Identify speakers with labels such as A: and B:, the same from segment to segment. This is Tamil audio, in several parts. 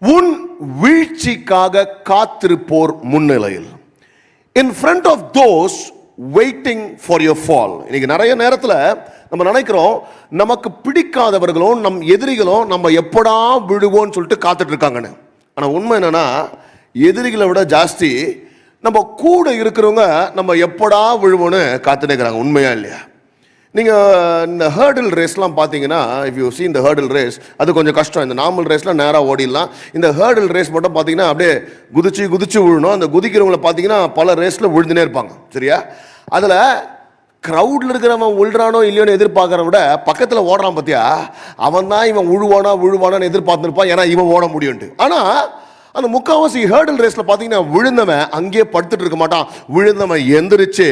A: உன் வீழ்ச்சிக்காக காத்திருப்போர் முன்னிலையில். In front of those waiting for your fall. இன்னைக்கு நிறைய நேரத்தில் நம்ம நினைக்கிறோம் நமக்கு பிடிக்காதவர்களும் நம் எதிரிகளும் நம்ம எப்படா விழுவோன்னு சொல்லிட்டு காத்துட்டு இருக்காங்கன்னு. ஆனால் உண்மை என்னன்னா எதிரிகளை விட ஜாஸ்தி நம்ம கூட இருக்கிறவங்க நம்ம எப்படா விழுவோன்னு காத்துட்டே இருக்கிறாங்க. உண்மையா இல்லையா? நீங்கள் இந்த ஹேர்டில் ரேஸ்லாம் பார்த்தீங்கன்னா, இஃப் யூ சீ இந்த ஹேர்டில் ரேஸ், அது கொஞ்சம் கஷ்டம். இந்த நார்மல் ரேஸ்லாம் நேராக ஓடிடலாம். இந்த ஹேர்டில் ரேஸ் மட்டும் பார்த்தீங்கன்னா அப்படியே குதிச்சு விழணும். அந்த குதிக்கிறவங்களை பார்த்தீங்கன்னா பல ரேஸில் விழுந்துனே இருப்பாங்க. சரியா? அதில் க்ரௌடில் இருக்கிறவன் விழுறானோ இல்லையோன்னு எதிர்பார்க்கறத விட பக்கத்தில் ஓடுறான் பார்த்தியா, அவன் தான் இவன் விழுவானான்னு எதிர்பார்த்துருப்பான். ஏன்னா இவன் ஓட முடியும்ட்டு. ஆனால் அந்த முக்காவாசி ஹேர்டில் ரேஸ்ல பாத்தீங்கன்னா விழுந்தவன் அங்கேயே படுத்துட்டு இருக்க மாட்டான். விழுந்தவன் எந்திரிச்சு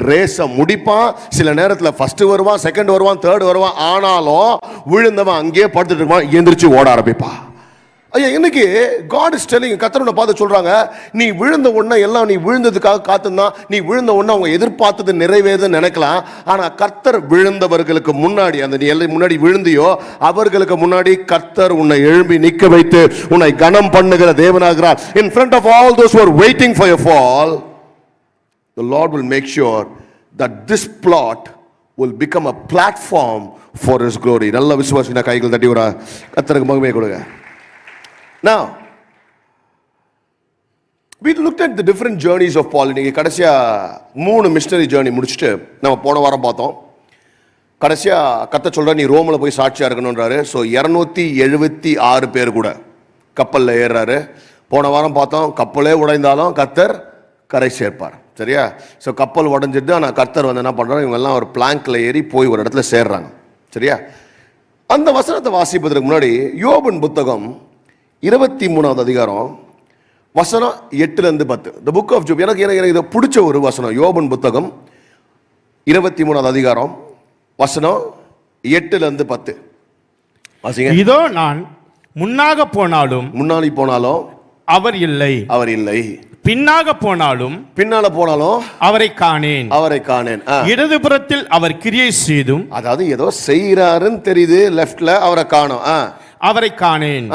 A: ரேஸை முடிப்பான். சில நேரத்தில் ஃபர்ஸ்ட் வருவான், செகண்ட் வருவான், தேர்ட் வருவான். ஆனாலும் விழுந்தவன் அங்கேயே படுத்துட்டு இருப்பான், எந்திரிச்சு ஓட ஆரம்பிப்பான். ஐயா, இன்னைக்கு காட் இஸ் டெல்லிங், கர்த்தரை பார்த்து சொல்றாங்க, நீ விழுந்த உடனே எல்லாம் நீ விழுந்ததுக்காக காத்துந்தான். நீ விழுந்த உடனே அவங்க எதிர்பார்த்தது நிறைவேறுதுன்னு நினைக்கலாம். ஆனா கர்த்தர் விழுந்தவர்களுக்கு முன்னாடி, அந்த நீ எல்லாம் முன்னாடி விழுந்தியோ அவர்களுக்கு முன்னாடி கர்த்தர் உன்னை எழும்பி நிக்க வைத்து உன்னை கனம் பண்ணுகிற தேவனாகிறார். In front of all those who are waiting for your fall, the Lord will make sure that this plot will become a platform for His glory. நல்ல விசுவாசினா கைகள் தட்டி ஒரு கர்த்தருக்கு மகிமை கொடுங்க. Now, we looked at the different journeys of Paul. இன்னைக்கு கடைசியா 3 மிஷனரி ஜேர்னி முடிச்சுட்டு நம்ம போன வாரம் பார்த்தோம். கடைசியா கர்த்தர் சொல்ற நீ ரோமில் போய் சாட்சியா இருக்கணும்ன்றாரு. ஸோ 276 பேர் கூட கப்பலில் ஏறுறாரு. போன வாரம் பார்த்தோம், கப்பலே உடைந்தாலும் கர்த்தர் கரை சேர்ப்பார். சரியா? ஸோ கப்பல் உடஞ்சிட்டு ஆனால் கர்த்தர் வந்து என்ன பண்ணுறாங்க, இவங்கெல்லாம் ஒரு பிளாங்க்ல ஏறி போய் ஒரு இடத்துல சேர்றாங்க. சரியா? அந்த வசனத்தை வாசிப்பதற்கு முன்னாடி யோபின் புத்தகம் 23வது அதிகாரம் வசனம் 8-10. The book of Job. எனக்கு இது பிடிச்ச ஒரு வசனம். யோபின் புத்தகம் 23வது அதிகாரம் வசனம் 8-10 வாசிங்க.
B: இதோ நான் முன்னாக போனாலும் அவர் இல்லை, பின்னாக போனாலும் அவரை காணேன். இடதுபுறத்தில் அவர் கிரியை செய்தும்,
A: அதாவது ஏதோ செய்யறாருன்னு தெரியுது, லெஃப்ட்ல அவரை காணோம்,
B: அவரை காணேன்.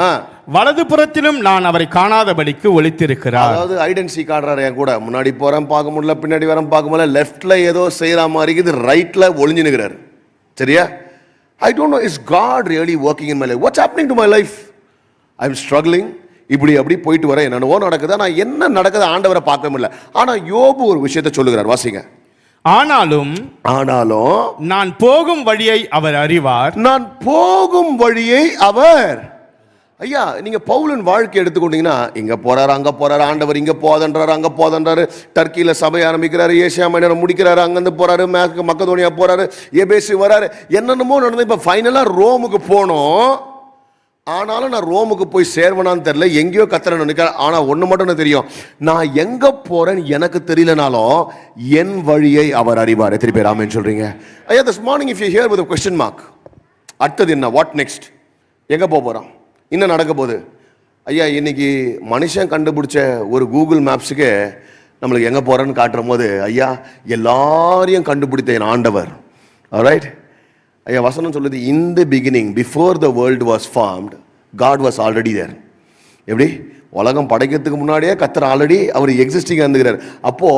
B: வலது புறத்திலும் நான் அவரை காணாதபடிக்கு ஒளித்திருக்கிறார்.
A: அதாவது ஐடென்டிட்டி காட்டுறாரு. என் கூட முன்னாடி போறேன் பார்க்க முடியல, பின்னாடி வரேன் பார்க்க முடியல, லெஃப்ட்ல ஏதோ செய்யற மாதிரி இருக்குது, ரைட்ல ஒளிஞ்சு நிற்கிறார். சரியா? I don't know, is God really working in my life? What's happening to my life? I'm struggling. இப்படி அப்படி போயிட்டு வரேன், என்னவோ நடக்குது, நான் என்ன நடக்குது ஆண்டவரை பார்க்க முடியல. ஆனா யோபு ஒரு விஷயத்தை சொல்லுகிறார், வாசிங்க.
B: ஆனாலும் நான் போகும் வழியை அவர் அறிவார்.
A: ஐயா, நீங்க பவுலின் வாழ்க்கை எடுத்துக்கொண்டீங்கன்னா, இங்க போறாரு, அங்க போறாரு, ஆண்டவர் இங்க போதன்றாரு, அங்க போதன்றாரு, டர்க்கியில சபை ஆரம்பிக்கிறாரு, ஏசியா மைனர் முடிக்கிறாரு, அங்கிருந்து போறாரு, மக்கதோனியா போறாரு, எபேசு வராரு, என்னென்னமோ நடந்து இப்ப ஃபைனலா ரோமுக்கு போனோம். ஆனாலும் நான் ரோமுக்கு போய் சேர்வனான்னு தெரியல, எங்கேயோ கத்தரை நினைக்கிறேன். ஆனா ஒண்ணு மட்டும் தெரியும், நான் எங்க போறேன்னு எனக்கு தெரியலனாலும் என் வழியை அவர் அறிவார். எத்தனை பேர் ஆமென் சொல்றீங்க? ஐயா, this morning if you hear with a question mark, அடுத்தது என்ன, வாட் நெக்ஸ்ட், எங்க போறோம், என்ன நடக்க போகுது? ஐயா, இன்னைக்கு மனுஷன் கண்டுபிடிச்ச ஒரு கூகுள் மேப்ஸுக்கு நம்மளுக்கு எங்க போறோன்னு காட்டுற போது, ஐயா எல்லாரையும் கண்டுபிடித்த என் ஆண்டவர். ஆல்ரைட் ஐயா, வசனம் சொல்லுது, in the beginning, before the world was formed, God was already there. எப்படி? உலகம் படைக்கிறதுக்கு முன்னாடியே கர்த்தர் ஆல்ரெடி அவர் எக்ஸிஸ்டிங்கா இருந்துக்கிறார். அப்போ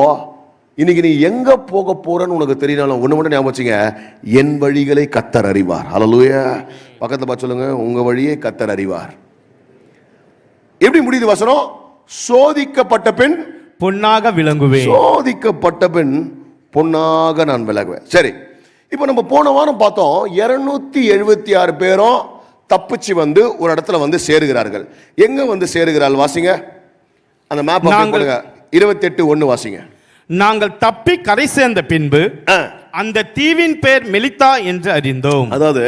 A: இன்னைக்கு நீ எங்க போக போறன்னு உனக்கு தெரியனாலும் ஒண்ணு மட்டும் ஞாபகம் வச்சுங்க, என் வழிகளை கர்த்தர் அறிவார். ஹல்லேலூயா. பக்கத்துல பார்த்து சொல்லுங்க, உங்க வழியை கர்த்தர் அறிவார். எப்படி முடியுது வசனம்? சோதிக்கப்பட்ட பின்
B: பொன்னாக விளங்குவேன்.
A: சோதிக்கப்பட்ட பின் பொன்னாக நான் விளங்குவேன். சரி, இப்போ நம்ம போன வாரம் பார்த்தோம், 276 பேரும் தப்பிச்சு வந்து ஒரு இடத்துல வந்து சேருகிறார்கள். எங்க வந்து சேருகிறாள் வாசிங்க, அந்த மேப் போடுங்க. 28:1 வாசிங்க.
B: நாங்கள் தப்பி கரை சேர்ந்த பின்பு அந்த தீவின் பேர் மெலித்தா என்று அறிந்தோம்.
A: அதாவது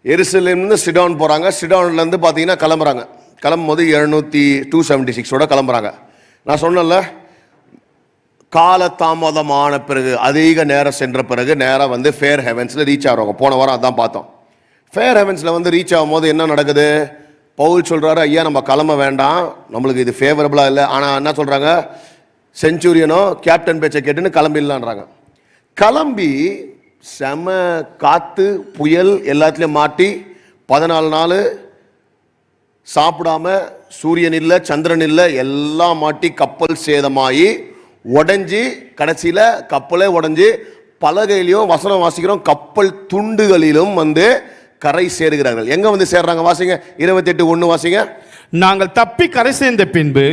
A: எருசலேம்ல சிடான் போறாங்க, சிடான்ல இருந்து பாத்தீங்கன்னா கிளம்புறாங்க. கிளம்பும் போது 276 கிளம்புறாங்க. நான் சொன்னேன்ல, காலதாமதமான பிறகு, அதிக நேரம் சென்ற பிறகு நேரம் வந்து ஃபேர் ஹெவன்ஸ்ல ரீச் ஆகிறவங்க. போன வாரம் அதான் பார்த்தோம். ஃபேர் ஹெவன்ஸ்ல வந்து ரீச் ஆகும் போது என்ன நடக்குது? பவுல் சொல்றாரு, ஐயா நம்ம கிளம்ப வேண்டாம், நம்மளுக்கு இது ஃபேவரபிளா இல்லை. ஆனா என்ன சொல்றாங்க, செஞ்சுரியனோ கேப்டன் பேச்சை கேட்டுன்னு கிளம்பிடலான்றாங்க. கிளம்பி செம காத்து புயல் எல்லாத்துலயும் மாட்டி 14 நாள் சாப்பிடாம, சூரியன் இல்லை, சந்திரன் இல்லை, எல்லாம் மாட்டி கப்பல் சேதமாயி உடைஞ்சி கடைசியில கப்பலே உடைஞ்சு பலகையிலையும் வசனம் வாசிக்கிறோம், கப்பல் துண்டுகளிலும் வந்து கரை சேருகிறார்கள். எங்க வந்து சேர்றாங்க? வாசிங்க 28:1 வாசிங்க.
B: நாங்கள் தப்பி கரை சேர்ந்த பின்பு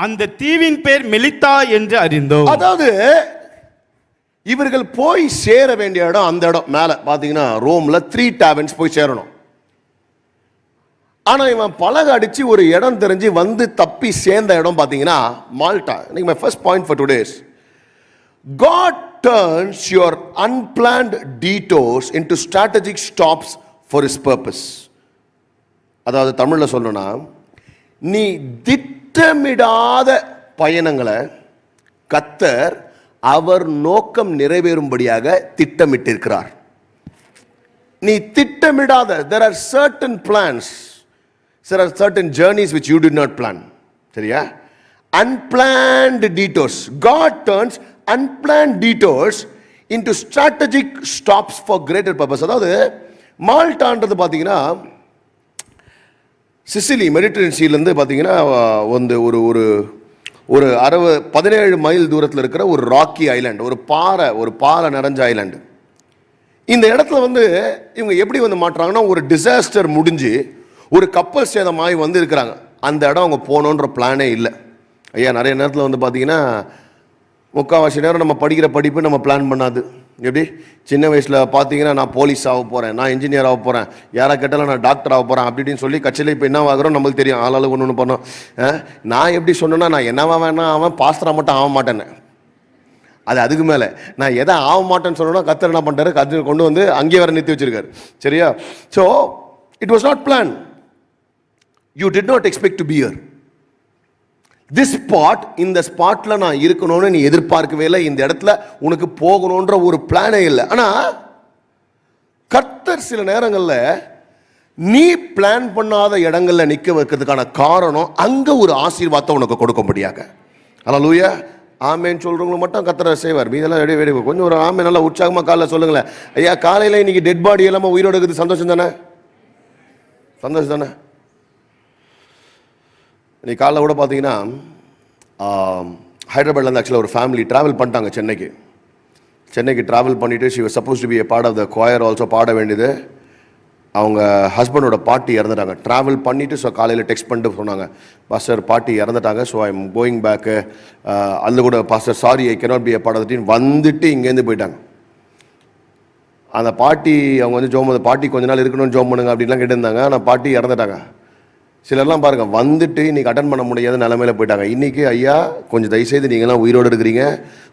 B: அந்த தீவின் பேர் மெலித்தா என்று அறிந்தோம்.
A: அதாவது இவர்கள் போய் சேர வேண்டிய இடம் அந்த இடம் மேல பாத்தீங்கன்னா ரோம்ல 3 டாவர்ன்ஸ் போய் சேரணும். ஆனா இவன் பலகை அடிச்சு ஒரு இடம் தெரிஞ்சு வந்து தப்பி சேர்ந்த இடம் பாத்தீங்கன்னா மால்டா. இன்னைக்கு my first point for today is God turns your unplanned detours into strategic stops for his purpose. அதாவது தமிழ்ல சொல்லணும்னா, நீ திட்டமிடாத பயணங்களை கர்த்தர் அவர் நோக்கம் நிறைவேறும்படியாக திட்டமிட்டிருக்கிறார். நீ திட்டமிடாத, there are certain plans, there are certain journeys which you did not plan. சரியா? Unplanned detours. God turns unplanned detours into strategic stops for greater purpose. அதாவது மால்டான்றது பார்த்தீங்கன்னா சிசிலி மெடிட்டரேனியன் சீலேருந்து பார்த்தீங்கன்னா வந்து ஒரு ஒரு ஒரு 17 மைல் தூரத்தில் இருக்கிற ஒரு ராக்கி ஐலாண்ட், ஒரு பாறை நிறைஞ்ச ஐலாண்டு. இந்த இடத்துல வந்து இவங்க எப்படி வந்து மாட்டுறாங்கன்னா, ஒரு டிசாஸ்டர் முடிஞ்சு ஒரு கப்பல் சேதமாகி வந்து இருக்கிறாங்க. அந்த இடம் அவங்க போகணுன்ற பிளானே இல்லை. ஐயா, நிறைய நேரத்தில் வந்து பார்த்தீங்கன்னா முக்கால்வாசி நேரம் நம்ம படிக்கிற படிப்பு நம்ம பிளான் பண்ணாது. எப்படி சின்ன வயசில் பார்த்தீங்கன்னா நான் போலீஸ் ஆக போகிறேன், நான் இன்ஜினியர் ஆக போகிறேன், யாரை கேட்டாலும் நான் டாக்டர் ஆக போகிறேன் அப்படின்னு சொல்லி கட்சியில் இப்போ என்ன ஆகிறோம் நம்மளுக்கு தெரியும். ஆளாளுக்கு ஒன்று பண்ணோம். நான் எப்படி சொன்னேன்னா, நான் என்னவா வேணா அவன் பாஸ்டரா மட்டும் ஆக மாட்டேன்னு. அது அதுக்கு மேலே நான் எதை ஆக மாட்டேன்னு சொன்னோன்னா கர்த்தர் என்ன பண்ணிட்டாரு, கர்த்தர் கொண்டு வந்து அங்கேயே வர நிறுத்தி வச்சிருக்காரு. சரியா? So it was not plan. You did not expect to be here. This spot, இந்த ஸ்பாட்ல நான் இருக்கணும்னு நீ எதிர்பார்க்கவே இல்லை. இந்த இடத்துல உனக்கு போகணுன்ற ஒரு பிளானே இல்லை. ஆனா கர்த்தர் சில நேரங்களில் நீ பிளான் பண்ணாத இடங்கள்ல நிற்க வைக்கிறதுக்கான காரணம் அங்க ஒரு ஆசீர்வாதத்தை உனக்கு கொடுக்கும்படியாக. அல்லேலூயா. ஆமேன்னு சொல்றவங்க மட்டும் கர்த்தர் செய்வார். மீதெல்லாம் ரெடி ரெடி. கொஞ்சம் ஒரு ஆமே நல்லா உற்சாகமா காலைல சொல்லுங்களேன். ஐயா, காலையில இன்னைக்கு டெட் பாடி எல்லாமே உயிரோடு இருக்குது. சந்தோஷம் தானே? சந்தோஷம் தானே? இன்னைக்கு காலைல கூட பார்த்தீங்கன்னா ஹைதராபாத்லேருந்து ஆக்சுவலாக ஒரு ஃபேமிலி ட்ராவல் பண்ணிட்டாங்க சென்னைக்கு ட்ராவல் பண்ணிவிட்டு she was suppose to be a part of the choir also, பாட வேண்டியது. அவங்க ஹஸ்பண்டோட பாட்டி இறந்துட்டாங்க. ட்ராவல் பண்ணிவிட்டு ஸோ காலையில் டெக்ஸ்ட் பண்ணிட்டு சொன்னாங்க, பாஸ்டர் பாட்டி இறந்துட்டாங்க, so I am going back. அதில் கூட pastor sorry I cannot be a part of the team வந்துட்டு இங்கேருந்து போயிட்டாங்க. அந்த பாட்டி அவங்க வந்து பாட்டி கொஞ்ச நாள் இருக்கணும்னு ஜோம் பண்ணுங்க அப்படின்லாம் கேட்டிருந்தாங்க. ஆனால் பாட்டி இறந்துட்டாங்க. சிலர்லாம் பாருங்க வந்துட்டு இன்னைக்கு அட்டன் பண்ண முடியாத நிலைமையில போயிட்டாங்க. இன்னைக்கு ஐயா கொஞ்சம் தயவுசெய்து நீங்களாம் உயிரோடு இருக்கிறீங்க,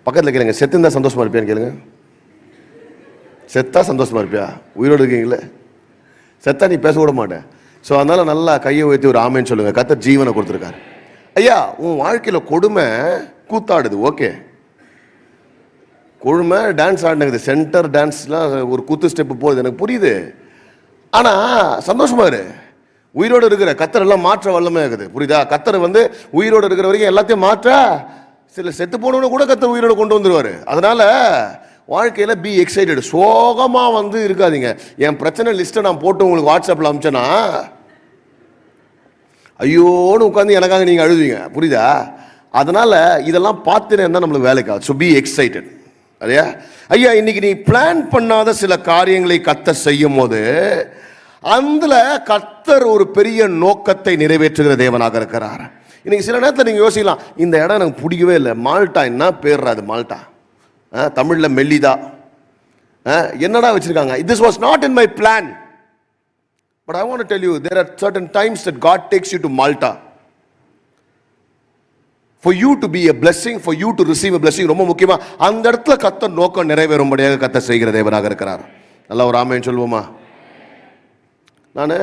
A: பக்கத்தில் கேளுங்க, செத்துந்தா சந்தோஷமா இருப்பியான்னு கேளுங்க. செத்தா சந்தோஷமா இருப்பியா? உயிரோடு இருக்கீங்களே, செத்தா நீ பேச விட மாட்டேன். ஸோ அதனால நல்லா கையை உயர்த்தி ஒரு ஆமேன்னு சொல்லுங்க. கர்த்தர் ஜீவனை கொடுத்துருக்காரு. ஐயா, உன் வாழ்க்கையில கொடுமை கூத்தாடுது, ஓகே, கொடுமை டான்ஸ் ஆடினது, சென்டர் டான்ஸ்லாம் ஒரு கூத்து ஸ்டெப்பு போகுது, எனக்கு புரியுது. ஆனா சந்தோஷமா இரு. உயிரோடு இருக்கிற கர்த்தர் எல்லாம் மாற்ற வல்லமே இருக்குது, புரியுதா? கர்த்தர் வந்து உயிரோடு இருக்கிற வரைக்கும் எல்லாத்தையும் மாற்ற, சில செத்து போனவனு கூட கர்த்தர் உயிரோடு கொண்டு வந்துருவாரு. அதனால வாழ்க்கையில பி எக்ஸைட்டட். சோகமா வந்து இருக்காதீங்க. என் பிரச்சனை லிஸ்ட்டை நான் போட்டு உங்களுக்கு வாட்ஸ்அப்ல அனுப்பிச்சேன்னா ஐயோன்னு உட்காந்து எனக்காக நீங்க அழுவீங்க, புரியுதா? அதனால இதெல்லாம் பார்த்துனே இருந்தா நம்மளுக்கு வேலைக்காது. So be excited. இல்லையா? ஐயா, இன்னைக்கு நீ பிளான் பண்ணாத சில காரியங்களை கர்த்தர் செய்யும் போது அதுல கர்த்தர் ஒரு பெரிய நோக்கத்தை நிறைவேற்றுகிற தேவனாக இருக்கிறார். இன்னைக்கு சில நேரத்தில் நீங்க யோசிக்கலாம், இந்த இடம் எனக்கு பிடிக்கவே இல்லை. மால்டா என்ன பேர்? அது மால்டா, தமிழ்ல மெல்லிதா, என்னடா வச்சிருக்காங்க? This was not in my plan. But I want to tell you, there are certain times that God takes you to Malta for you to be a blessing, for you to receive a blessing. ரொம்ப முக்கியமா அந்த இடத்துல கர்த்தர் நோக்கம் நிறைவேறும்படியாக கர்த்தர் செய்கிற தேவனாக இருக்கிறார். நல்லா ஒரு ஆமென் சொல்லுவோமா? நான்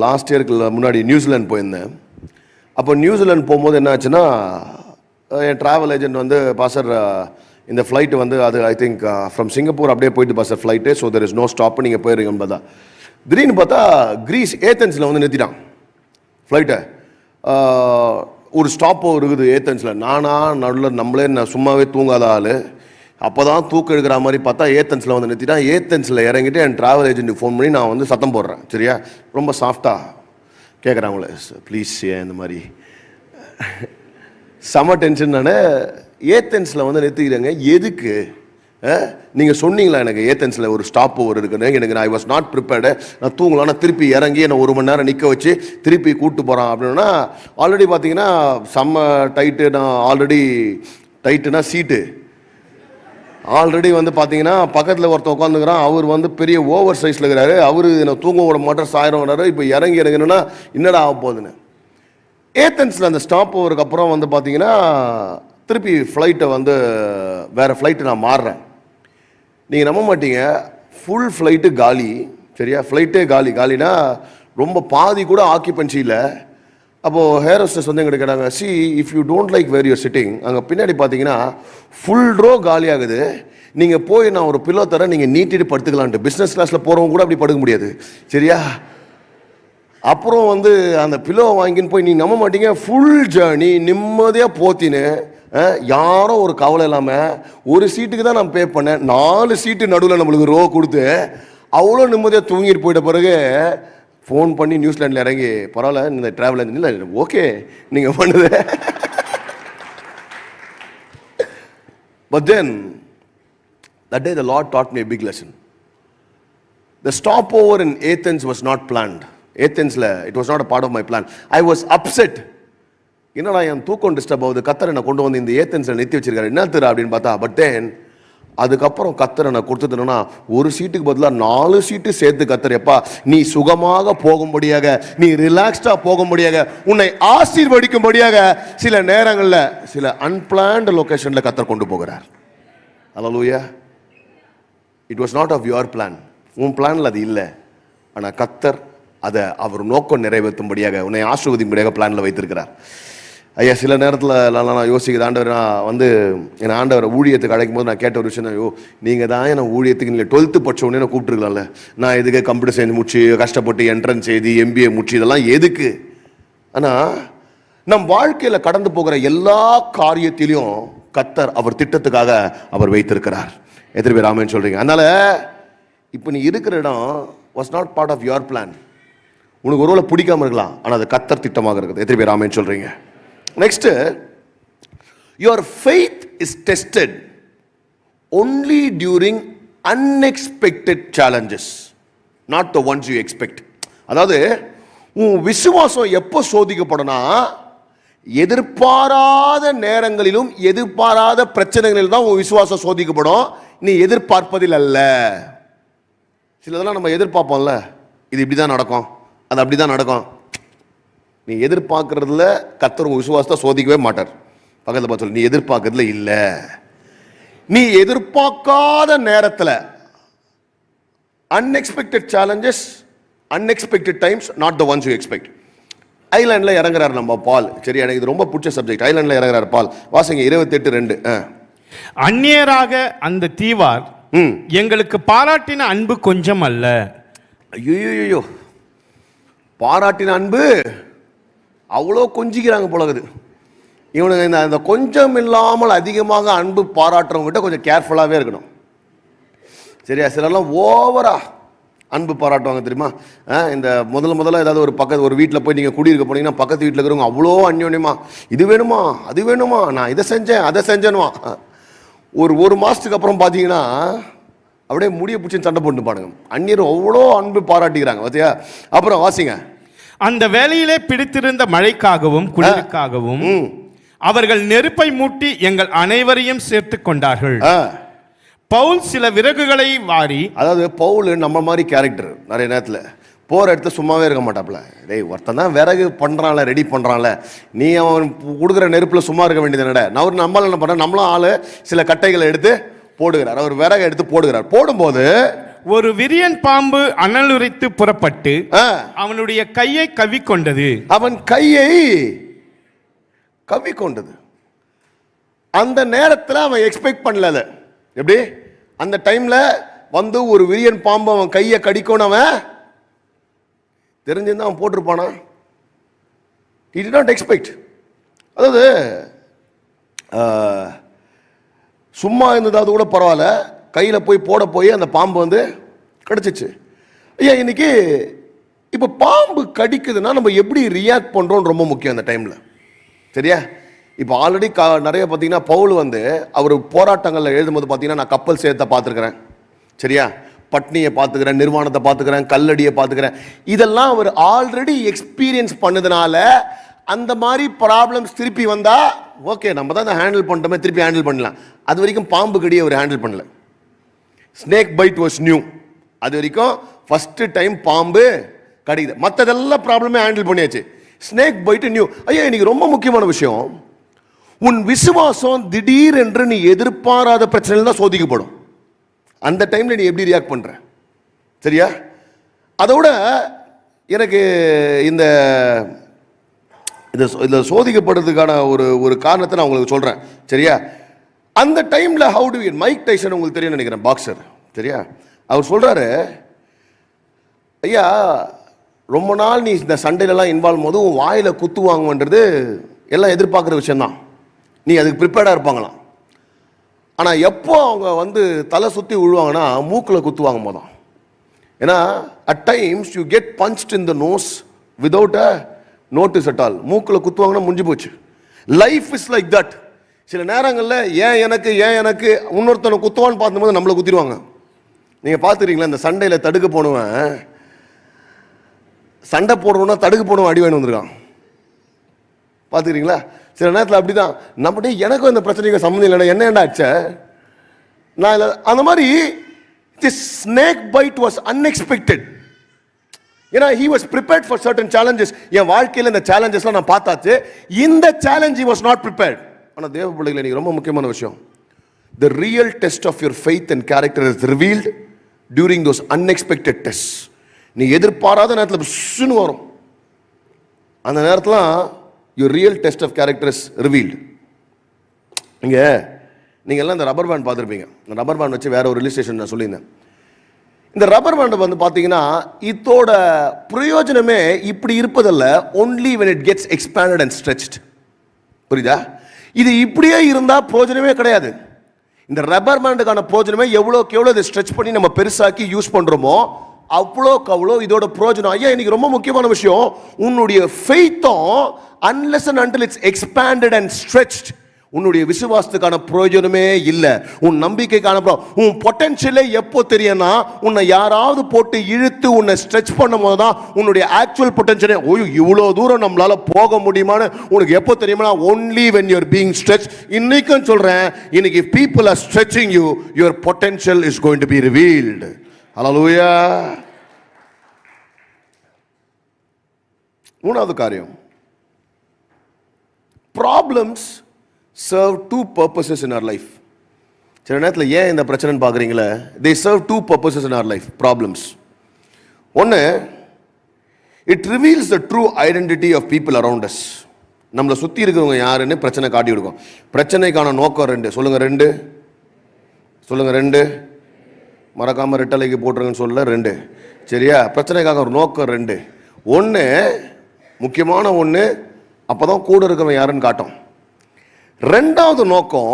A: லாஸ்ட் இயருக்கு முன்னாடி நியூசிலாந்து போயிருந்தேன். அப்போ நியூசிலாந்து போகும்போது என்ன ஆச்சுன்னா, என் ட்ராவல் ஏஜென்ட் வந்து பாஸ்டர் இந்த ஃப்ளைட்டு வந்து அது ஐ திங்க் ஃப்ரம் சிங்கப்பூர் அப்படியே போயிட்டு pastor flight, so there is no stop, நீங்கள் போயிருங்கன்னு பார்த்தா திடீர்னு பார்த்தா கிரீஸ் ஏத்தன்ஸில் வந்து நிறுத்திட்டான் ஃப்ளைட்டை. ஒரு ஸ்டாப்போ இருக்குது ஏத்தன்ஸில். நானா நடுவில் நம்மளே நான் சும்மாவே தூங்காத ஆள், அப்போதான் தூக்கம் எடுக்கிற மாதிரி பார்த்தா ஏத்தன்ஸில் வந்து நிறுத்திட்டான். ஏத்தன்ஸில் இறங்கிட்டு என் ட்ராவல் ஏஜென்ட்டுக்கு ஃபோன் பண்ணி நான் வந்து சத்தம் போடுறேன். சரியா, ரொம்ப சாஃப்டாக கேட்குறாங்களே, ப்ளீஸ் இந்த மாதிரி செம டென்ஷன். நான் ஏத்தன்ஸில் வந்து நிறுத்திக்கிறேங்க. எதுக்கு நீங்கள் சொன்னீங்களா எனக்கு ஏத்தன்ஸில் ஒரு ஸ்டாப் ஓவர் இருக்குன்னு? எனக்கு ஐ வாஸ் நாட் ப்ரிப்பேர்டு. நான் தூங்கலான்னா திருப்பி இறங்கி என்னை 1 மணி நேரம் நிற்க வச்சு திருப்பி கூப்பிட்டு போகிறான் அப்படின்னா, ஆல்ரெடி பார்த்தீங்கன்னா செம்ம டைட்டு. நான் ஆல்ரெடி டைட்டுனா சீட்டு ஆல்ரெடி வந்து பார்த்தீங்கன்னா பக்கத்தில் ஒருத்தர் உட்காந்துக்கிறான். அவர் வந்து பெரிய ஓவர் சைஸில் இருக்கிறாரு. அவர் என்னை தூங்க விட மாட்டார், சாயிரம் விடாரு. இப்போ இறங்கி இறங்கணுன்னா என்னடா ஆக போகுதுன்னு. ஏத்தன்ஸில் அந்த ஸ்டாப் ஓவருக்கு அப்புறம் வந்து பார்த்தீங்கன்னா திருப்பி ஃப்ளைட்டை வந்து வேறு ஃப்ளைட்டு நான் மாறுறேன். நீங்கள் நம்ப மாட்டீங்க, ஃபுல் ஃப்ளைட்டு காலி. சரியா, ஃப்ளைட்டே காலினா ரொம்ப பாதி கூட ஆக்கியபன்சி இல்லை. அப்போது ஹேர் ஹோஸ்டஸ் வந்து எங்கிட்ட கேட்டாங்க, see if you don't like where you're sitting, அங்கே பின்னாடி பார்த்தீங்கன்னா ஃபுல் ரோ காலி ஆகுது. நீங்கள் போய் நான் ஒரு பில்லோ தரேன், நீங்கள் நீட்டிட்டு படுத்துக்கலான்ட்டு. பிஸ்னஸ் கிளாஸில் போகிறவங்க கூட அப்படி படுக்க முடியாது. சரியா, அப்புறம் வந்து அந்த பில்லோ வாங்கின்னு போய் நீங்கள் நம்ப மாட்டீங்க, ஃபுல் ஜேர்னி நிம்மதியாக போத்தின்னு, யாரும் ஒரு கவலை இல்லாமல். ஒரு சீட்டுக்கு தான் நான் பே பண்ணேன், 4 சீட்டு நடுவில் நம்மளுக்கு ரோ கொடுத்து அவ்வளோ நிம்மதியாக தூங்கிட்டு போயிட்ட பிறகு ஃபோன் பண்ணி நியூசிலாண்டில் இறங்கி, பரவாயில்ல இந்த ட்ராவல் இல்லை ஓகே நீங்கள் பண்ணுது. But then that day the Lord taught me a big lesson. The stopover in Athens was not planned. Athensல it was not a part of my plan. I was upset. என்னடா என் தூக்கம் டிஸ்டர்ப் ஆகுது, கத்தர் என்னை கொண்டு வந்து இந்த ஏத்தன்ஸில் நிறுத்தி வச்சிருக்காரு, என்ன தர அப்படின்னு பார்த்தா, பட் தென் அதுக்கப்புறம் கத்தர் என்னை கொடுத்துட்டேன்னா ஒரு சீட்டுக்கு பதிலாக 4 சீட்டு சேர்த்து கத்தர், எப்பா நீ சுகமாக போகும்படியாக, நீ ரிலாக்ஸ்டாக போகும்படியாக, உன்னை ஆசீர்வதிக்கும்படியாக சில நேரங்களில் சில அன்பிளான்டு லொகேஷனில் கத்தர் கொண்டு போகிறார். அல்லேலூயா. It was not of your plan. உன் பிளானில் அது இல்லை. ஆனால் கத்தர் அதை அவர் நோக்கம் நிறைவேற்றும்படியாக, உன்னை ஆசீர்வதிக்கும்படியாக பிளானில் வைத்திருக்கிறார். ஐயா, சில நேரத்தில் நான் யோசிக்கிறேன், ஆண்டவர் நான் வந்து என் ஆண்டவரை ஊழியத்துக்கு அழைக்கும் போது நான் கேட்ட ஒரு விஷயம், ஐயோ நீங்கள் தான் என்ன ஊழியத்துக்கு நீங்கள் 12th படிச்ச உடனே கூப்பிட்டுருக்கலாம்ல. நான் எதுக்கு கம்ப்யூட்டர் சயின்ஸ் முடிச்சு கஷ்டப்பட்டு என்ட்ரன்ஸ் எழுதி MBA முடிச்சு இதெல்லாம் எதுக்கு? ஆனால் நம் வாழ்க்கையில் கடந்து போகிற எல்லா காரியத்திலையும் கத்தர் அவர் திட்டத்துக்காக அவர் வைத்திருக்கிறார். எத்தனை பேர் ஆமென் சொல்றீங்க? அதனால இப்போ நீ இருக்கிற இடம் was not part of your plan. உனக்கு ஒருவேளை பிடிக்காம இருக்கலாம், ஆனால் அது கத்தர் திட்டமாக இருக்குது. எத்தனை பேர் ஆமென் சொல்றீங்க? Next, your faith is tested only during unexpected challenges, not the ones you expect. அதாவது உன் விசுவாசம் எப்போ சோதிக்கப்படனா, எதிர்பாராத நேரங்களிலும் எதிர்பாராத பிரச்சனைகளில் தான் உன் விசுவாசம் சோதிக்கப்படும், நீ எதிர்பார்ப்பதில் அல்ல. சிலதெல்லாம் நம்ம எதிர்பார்ப்போம்ல, இது இப்படி தான் நடக்கும், அது அப்படி தான் நடக்கும். நீ எதிர்பார்க்கறதுல கர்த்தர் உன் விசுவாசத்தை சோதிக்கவே மாட்டார். பக்கத்தில் பார்த்து சொல்லு, நீ எதிர்பார்க்கறதுல இல்லை. நீ எதிர்பார்க்காத நேரத்தில் unexpected challenges, unexpected times, not the ones you expect. ஐலாண்டில் இறங்குறாரு நம்ம பால். சரி, எனக்கு இது ரொம்ப பிடிச்ச சப்ஜெக்ட். ஐலாண்டில் இறங்குறாரு பால். வாசிங்க 28:2.
B: அந்நியராக அந்த தீவார் எங்களுக்கு பாராட்டின அன்பு கொஞ்சம் அல்ல.
A: ஐயோ, பாராட்டின அன்பு அவ்வளோ கொஞ்சிக்கிறாங்க போலகுது. இவனுங்க இந்த கொஞ்சம் இல்லாமல் அதிகமாக அன்பு பாராட்டுறவங்ககிட்ட கொஞ்சம் கேர்ஃபுல்லாகவே இருக்கணும். சரியா, சிலர்லாம் ஓவரா அன்பு பாராட்டுவாங்க தெரியுமா? இந்த முதல்ல ஏதாவது ஒரு வீட்டில் போய் நீங்கள் குடியிருக்க போனீங்கன்னா பக்கத்து வீட்டில் இருக்கிறவங்க அவ்வளோ அந்யோன்யமா, இது வேணுமா அது வேணுமா, நான் இதை செஞ்சேன் அதை செஞ்சேனுமா. ஒரு மாதத்துக்கு அப்புறம் பார்த்தீங்கன்னா அப்படியே முடிய பிடிச்சி சண்டை போட்டு பாடுங்க. அந்நியர் அவ்வளோ அன்பு பாராட்டிக்கிறாங்க பார்த்தியா. அப்புறம் வாசிங்க,
B: அந்த வேலையிலே பிடித்திருந்த மழைக்காகவும் குளிருக்காகவும் அவர்கள் நெருப்பை மூட்டி எங்கள் அனைவரையும் சேர்த்து கொண்டார்கள். பவுல் சில விறகுகளை வாரி, அதாவது
A: பவுல் நம்ம மாதிரி கேரக்டர், நிறைய நேரத்தில் போகிற இடத்துல சும்மாவே இருக்க மாட்டாப்புல. டேய், ஒருத்தன் தான் விறகு பண்ணுறான்ல, ரெடி பண்ணுறான்ல, நீ அவன் கொடுக்குற நெருப்பில் சும்மா இருக்க வேண்டியது என்னடா. நான் நம்மளால் என்ன பண்ணுறேன், நம்மளும் ஆள் சில கட்டைகளை எடுத்து போடுகிறார், அவர் விறகை எடுத்து போடுகிறார். போடும்போது
B: ஒரு விரியன் பாம்பு அனலுரைத்து புறப்பட்டு அவனுடைய கையை கவ்விக்கொண்டது.
A: அவன் கையை கவ்விக்கொண்டது. அந்த நேரத்தில் அவன் எக்ஸ்பெக்ட் பண்ணல. எப்படி அந்த டைம்ல வந்து ஒரு விரியன் பாம்பு அவன் கையை கடிக்கணும், அவன் தெரிஞ்சிருந்தா அவன் போட்டிருப்பானா? He did not expect. அதாவது சும்மா இருந்ததாவது கூட பரவாயில்ல, கையில் போய் போய் அந்த பாம்பு வந்து கடிச்சிச்சு. ஐயா இன்னைக்கு இப்போ பாம்பு கடிக்குதுன்னா நம்ம எப்படி ரியாக்ட் பண்ணுறோன்னு ரொம்ப முக்கியம் அந்த டைமில். சரியா? இப்போ ஆல்ரெடி நிறைய பார்த்தீங்கன்னா பவுல் வந்து அவர் போராட்டங்களில் எழுதும்போது பார்த்தீங்கன்னா நான் கப்பல் சேதத்தை பார்த்துருக்குறேன். சரியா? பட்னியை பார்த்துக்கிறேன், நிர்வாணத்தை பார்த்துக்கிறேன், கல்லடியை பார்த்துக்கிறேன். இதெல்லாம் அவர் ஆல்ரெடி எக்ஸ்பீரியன்ஸ் பண்ணதுனால அந்த மாதிரி ப்ராப்ளம்ஸ் திருப்பி வந்தா ஓகே நம்ம தான் ஹேண்டில் பண்ணிட்டோமே, திருப்பி ஹேண்டில் பண்ணலாம். அது வரைக்கும் பாம்பு கடியை அவர் ஹேண்டில் பண்ணல. Snake byte was new. அது வரைக்கும் ஃபர்ஸ்ட் டைம் பாம்பு கடிக்குது, மற்றதெல்லாம் ப்ராப்ளமே ஹேண்டில் பண்ணியாச்சு. Snake byte new. ஐயா இன்னைக்கு ரொம்ப முக்கியமான விஷயம், உன் விசுவாசம் திடீர் என்று நீ எதிர்பாராத பிரச்சனைகள் தான் சோதிக்கப்படும். அந்த டைம்ல நீ எப்படி ரியாக்ட் பண்ற? சரியா? அதோட எனக்கு இந்த சோதிக்கப்படுறதுக்கான ஒரு காரணத்தை நான் உங்களுக்கு சொல்றேன். சரியா? அந்த டைம்ல ஹவு டு மைக் டைசன் உங்களுக்கு தெரியும் நினைக்கிறேன், பாக்ஸர். சரியா? அவர் சொல்றாரு, ஐயா ரொம்ப நாள் நீ இந்த சண்டையிலலாம் இன்வால்வ் போது உன் வாயில குத்து வாங்குன்றது எல்லாம் எதிர்பார்க்குற விஷயம்தான், நீ அதுக்கு ப்ரிப்பேர்டாக இருப்பாங்களாம். ஆனால் எப்போ அவங்க வந்து தலை சுற்றி விழுவாங்கன்னா மூக்கில் குத்துவாங்க போதான். ஏன்னா at times you get punched in the nose without a notice at all. மூக்கில் குத்துவாங்கன்னா முடிஞ்சு போச்சு. Life is like that. சில நேரங்களில் ஏன் எனக்கு இன்னொருத்தனை குத்துவான்னு பார்க்கும்போது நம்மளை குத்திடுவாங்க. நீங்கள் பார்த்துக்கிறீங்களா, இந்த சண்டையில் தடுக்க போனவன் சண்டை போடுறோன்னா தடுக்க போனவன் அடி வாங்கி வந்திருக்கான். பார்த்துக்கிறீங்களா? சில நேரத்தில் அப்படிதான் நம்மகிட்ட எனக்கும் இந்த பிரச்சனைக்கு சம்மந்தம் இல்லைன்னா என்ன ஆச்ச நான் இல்லை. அந்த மாதிரி this snake bite was unexpected. ஏன்னா he was prepared for certain challenges. என் வாழ்க்கையில் இந்த சேலஞ்சஸ்லாம் நான் பார்த்தாச்சு. இந்த challenge he was not prepared. ஆனால் தேவ பிள்ளைகளை இன்னைக்கு ரொம்ப முக்கியமான விஷயம், the real test of your faith and character is revealed during those unexpected tests. நீ எதிர்பாராத நேரத்தில் புஷ்ஷுன்னு வரும். அந்த நேரத்தில் your real test of character is revealed. நீங்கள் எல்லாம் இந்த ரப்பர் பேண்ட் பார்த்துருப்பீங்க. இந்த ரப்பர் பேண்ட் வச்சு வேற ஒரு ரிலிஸ்ட்ரேஷன் நான் சொல்லியிருந்தேன். இந்த ரப்பர் பேண்ட் வந்து பார்த்தீங்கன்னா இதோட பிரயோஜனமே இப்படி இருப்பதில்ல, only when it gets expanded and stretched. புரியுதா? இது இப்படியே இருந்தால் பிரயோஜனமே கிடையாது. இந்த ரப்பர் பேண்டுக்கான பிரயோஜனமே எவ்வளோக்கு எவ்வளோ இதை ஸ்ட்ரெச் பண்ணி நம்ம பெருசாக்கி யூஸ் பண்ணுறோமோ அவ்வளோக்கு அவ்வளோ இதோட பிரயோஜனம். ஐயா இன்னைக்கு ரொம்ப முக்கியமான விஷயம், உன்னுடைய ஃபெய்த்தும் unless and until it's expanded and stretched உன்னுடைய விசுவாசத்துக்கான பிரயோஜனமே இல்லை. உன் நம்பிக்கைக்கான உன் பொட்டன்ஷியலே எப்போ தெரியும்னா உன்னை யாராவது போட்டு இழுத்து உன்னை ஸ்ட்ரெச் பண்ணும் போது தான் உன்னுடைய ஆக்சுவல் பொட்டன்ஷியலே ஓய்யோ இவ்வளோ தூரம் நம்மளால போக முடியுமான்னு உனக்கு எப்போ தெரியுமா, only when you're being stretched. இன்னைக்கும் சொல்றேன், இன்னைக்கு if people are stretching you, your potential is going to be revealed. Hallelujah. மூணாவது காரியம், problems serve two purposes in our life. சில நேரத்தில் ஏன் இந்த பிரச்சனைன்னு பார்க்குறீங்களே, they serve two purposes in our life. Problems, ஒன்று, it reveals the true identity of people around us. நம்மளை சுற்றி இருக்கிறவங்க யாருன்னு பிரச்சனை காட்டி கொடுக்கும். பிரச்சனைக்கான நோக்கம் ரெண்டு. சொல்லுங்க ரெண்டு. மறக்காமல் ரெட்டலைக்கு போட்டுருங்கன்னு சொல்ல ரெண்டு. சரியா? பிரச்சனைக்காக ஒரு நோக்கம் ரெண்டு. ஒன்று முக்கியமான ஒன்று, அப்போ தான் கூட இருக்கிறவன் யாருன்னு காட்டும். ரெண்டாவது நோக்கம்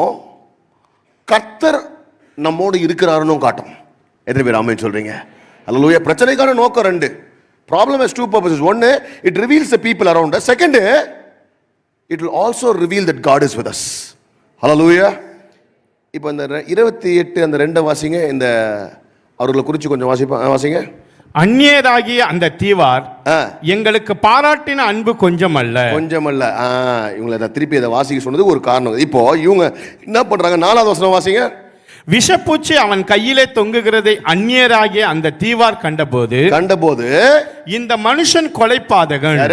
A: கர்த்தர் நம்மோடு இருக்கிறாருன்னு காட்டும். எத்தனை பேர் ஆமென் சொல்றீங்க? அல்லேலூயா. பிரச்சனைக்கான நோக்கம் ரெண்டு. Problem has two purposes. One, it reveals the people around us. Second, it will also reveal that God is with us. Hallelujah. இப்போ இந்த 28 அந்த 2 வாசிங்க. இந்த அவர்களை குறித்து கொஞ்சம் வாசிங்க.
B: அந்நியராகிய அந்த தீவார் எங்களுக்கு பாராட்டின அன்பு கொஞ்சமல்ல.
A: இவங்களை திருப்பி அதை வாசிக்க சொன்னது ஒரு காரணம். இப்போ இவங்க என்ன பண்றாங்க? 4வது வசனம் வாசிங்க.
B: விஷப்பூச்சி அவன் கையிலே தொங்குகிறதை அந்நியராகிய அந்த தீவார் கண்டபோது இந்த மனுஷன் கொலைபாதகன்.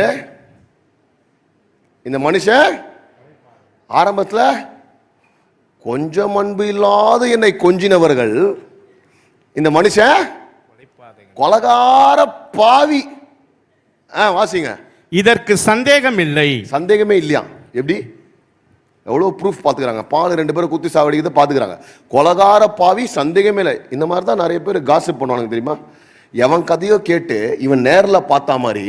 B: இந்த மனுஷன் ஆரம்பத்துல கொஞ்சம் அன்பு இல்லாத என்னை கொஞ்சினவர்கள், இந்த மனுஷன் கொலகார பாவி. வாசிங்க. இதற்கு சந்தேகம் இல்லை.
A: சந்தேகமே இல்லையா? எப்படி? எவ்வளோ ப்ரூஃப் பார்த்துக்கிறாங்க. பால் 2 பேரும் குத்தி சாவடிக்கிறத பார்த்துக்கிறாங்க. கொலகார பாவி, சந்தேகமே இல்லை. இந்த மாதிரி தான் நிறைய பேர் காசிப் பண்ணுவாங்க தெரியுமா? எவன் கதையோ கேட்டு இவன் நேரில் பார்த்தா மாதிரி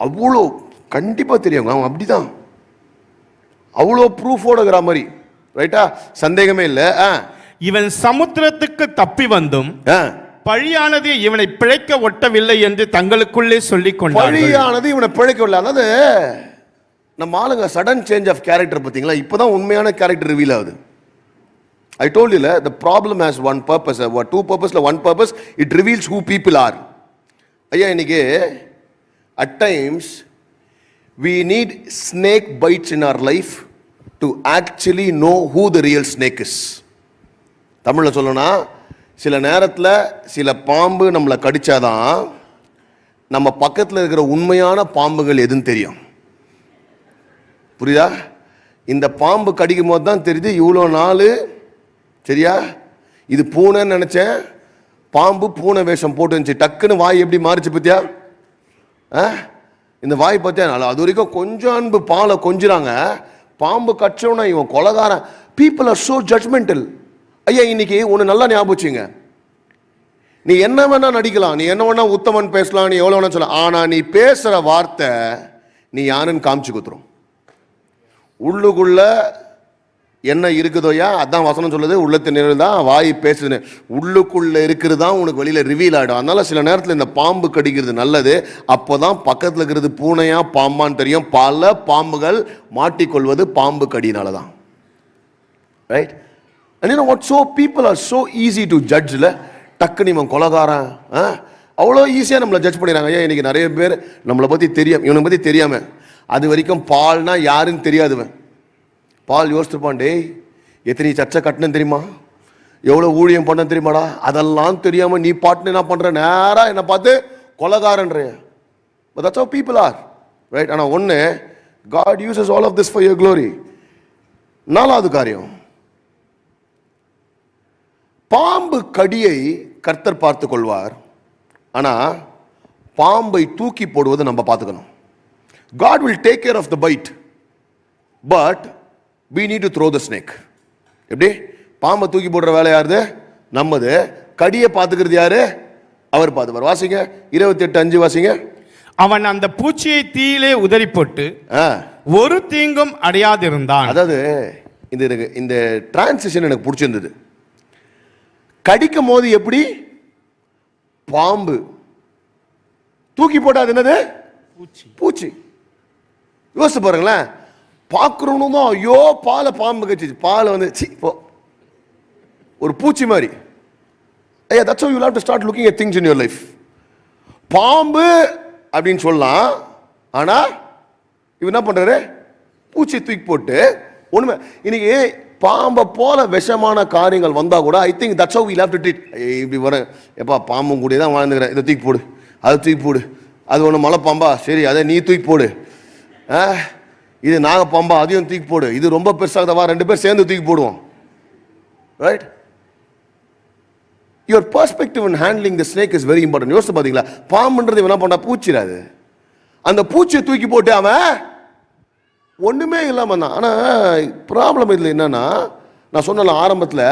A: அவ்வளோ கண்டிப்பாக தெரியுங்க. அவன் அப்படிதான் அவ்வளோ ப்ரூஃபோட இருக்கிற மாதிரி. ரைட்டா? சந்தேகமே இல்ல.
B: இவன் சமுத்திரத்துக்கு தப்பி வந்தும் பழியானது இவனை பிழைக்க ஒட்டவில்லை என்று தங்களுக்குள்ளே சொல்லிக் கொண்டார்கள்.
A: பழியானது இவனை பிழைக்கவில்லை. அதாவது நம்ம ஆளுங்க சடன் சேஞ்ச் ஆஃப் கேரக்டர் பார்த்தீங்களா? இப்போதான் உண்மையான கேரக்டர் ரிவீல் ஆகுது. I told you, the problem has one purpose, two purpose, one purpose, it reveals who people are. ஐயா, இன்னைக்கு at times we need snake bites in our life to actually know who the real snake is. தமிழில் சொல்லணும்னா, சில நேரத்தில் சில பாம்பு நம்மளை கடிச்சாதான் நம்ம பக்கத்தில் இருக்கிற உண்மையான பாம்புகள் எதுன்னு தெரியும். புரியுதா? இந்த பாம்பு கடிக்கும் போது தான் தெரியுது இவ்வளோ நாள், சரியா, இது பூனைன்னு நினச்சேன், பாம்பு பூனை வேஷம் போட்டு இருந்துச்சு. டக்குன்னு வாய் எப்படி மாறிச்சு பத்தியா? இந்த வாய் பார்த்தியா? அது வரைக்கும் கொஞ்சம் அன்பு பாலை கொஞ்சிறாங்க, பாம்பு கடிச்சோன்னா இவன் கொலகாரன். People are so judgemental. ஐயா, இன்னைக்கு ஒன்று நல்லா ஞாபகம் வச்சுங்க. நீ என்ன வேணா நடிக்கலாம், நீ என்ன வேணா உத்தமன் பேசலாம், நீ எவ்வளோ வேணா சொல்லலாம், ஆனால் நீ பேசுகிற வார்த்தை நீ யாருன்னு காமிச்சு கொடுத்துரும். உள்ளுக்குள்ள என்ன இருக்குதோயா, அதான் வசனம் சொல்லுது, உள்ளத்தின் நிழல் தான் வாய் பேசுதுன்னு. உள்ளுக்குள்ள இருக்கிறது தான் உனக்கு வெளியில ரிவீல் ஆகிடும். அதனால சில நேரத்தில் இந்த பாம்பு கடிக்கிறது நல்லது. அப்போதான் பக்கத்தில் இருக்கிறது பூனையா பாம்பான்னு தெரியும். பல பாம்புகள் மாட்டிக்கொள்வது பாம்பு கடினால தான். Right? And you know what? So people are so easy to judge. டக்குன்னு இவன் கொலகாரன், அவ்வளோ ஈஸியாக நம்மளை ஜட்ஜ் பண்ணிடுறாங்க. ஐயா, இன்னைக்கு நிறைய பேர் நம்மளை பற்றி தெரியும், இவனை பற்றி தெரியாம அது வரைக்கும் பால்னா யாருன்னு தெரியாதுவன். பால் யோசிச்சிருப்பான், டேய் எத்தனை சர்ச்சை கட்டணும் தெரியுமா, எவ்வளோ ஊழியம் பண்ண தெரியுமாடா, அதெல்லாம் தெரியாம நீ பாட்டுன்னு என்ன பண்ற, நேரா என்னை பார்த்து கொலகாரன்ற. But that's how people are, right? ஆனால் ஒன்று, God uses all of this for your glory. நாலாவது காரியம், பாம்பு கடியை கர்த்தர் பார்த்து கொள்வார், ஆனா பாம்பை தூக்கி போடுவது நம்ம பார்த்துக்கணும். God will take care of the bite, but we need to throw the snake. எப்படி? பாம்பை தூக்கி போடுற வேலை யாருது? நம்மது. கடியை பார்த்துக்கிறது யாரு? அவர் பார்த்துப்பார். வாசிங்க 28:5 வாசிங்க.
B: அவன் அந்த பூச்சியை தீயிலே உதறி போட்டு ஒரு தீங்கும் அடையாதிருந்தான்.
A: அதாவது இந்த டிரான்சிஷன் எனக்கு பிடிச்சிருந்தது. கடிக்கும் போது எப்படி பாம்பு, தூக்கி போட்டா அது என்னது? பூச்சி. யோசிச்சு பாருங்களேன். பார்க்குறவனும் தான் ஐயோ பாலை பாம்பு கடிச்சிச்சு, பாலை வந்து ஒரு பூச்சி மாதிரி. ஐயா, that's how you have to start looking at things in your life. பாம்பு அப்படின்னு சொல்லலாம், ஆனா இவன் என்ன பண்றாரு? பூச்சி தூக்கி போட்டு ஒண்ணுமே. இன்னைக்கு பாம்பை போல விஷமான காரியங்கள் வந்தா கூட I think that's how we have to treat. இப்படி வர எப்பா பாம்பும் கூட தான் வாழ்ந்துக்கிறேன், இதை தூக்கி போடு, அதை தூக்கி போடு, அது ஒன்று மலை பாம்பா, சரி அதை நீ தூக்கி போடு, இது நாக பாம்பா, அதையும் தூக்கி போடு, இது ரொம்ப பெருசாகவா, ரெண்டு பேர் சேர்ந்து தூக்கி போடுவோம். Right? Your perspective in handling the snake is very important. யோசிச்சு பார்த்தீங்களா? பாம்புன்றது என்ன பண்ணா? பூச்சிடாது. அந்த பூச்சியை தூக்கி போட்டு அவன் ஒண்ணுமே இல்லாம தான். ஆனா ப்ராப்ளம் இதில் என்னன்னா, நான் சொன்ன ஆரம்பத்தில்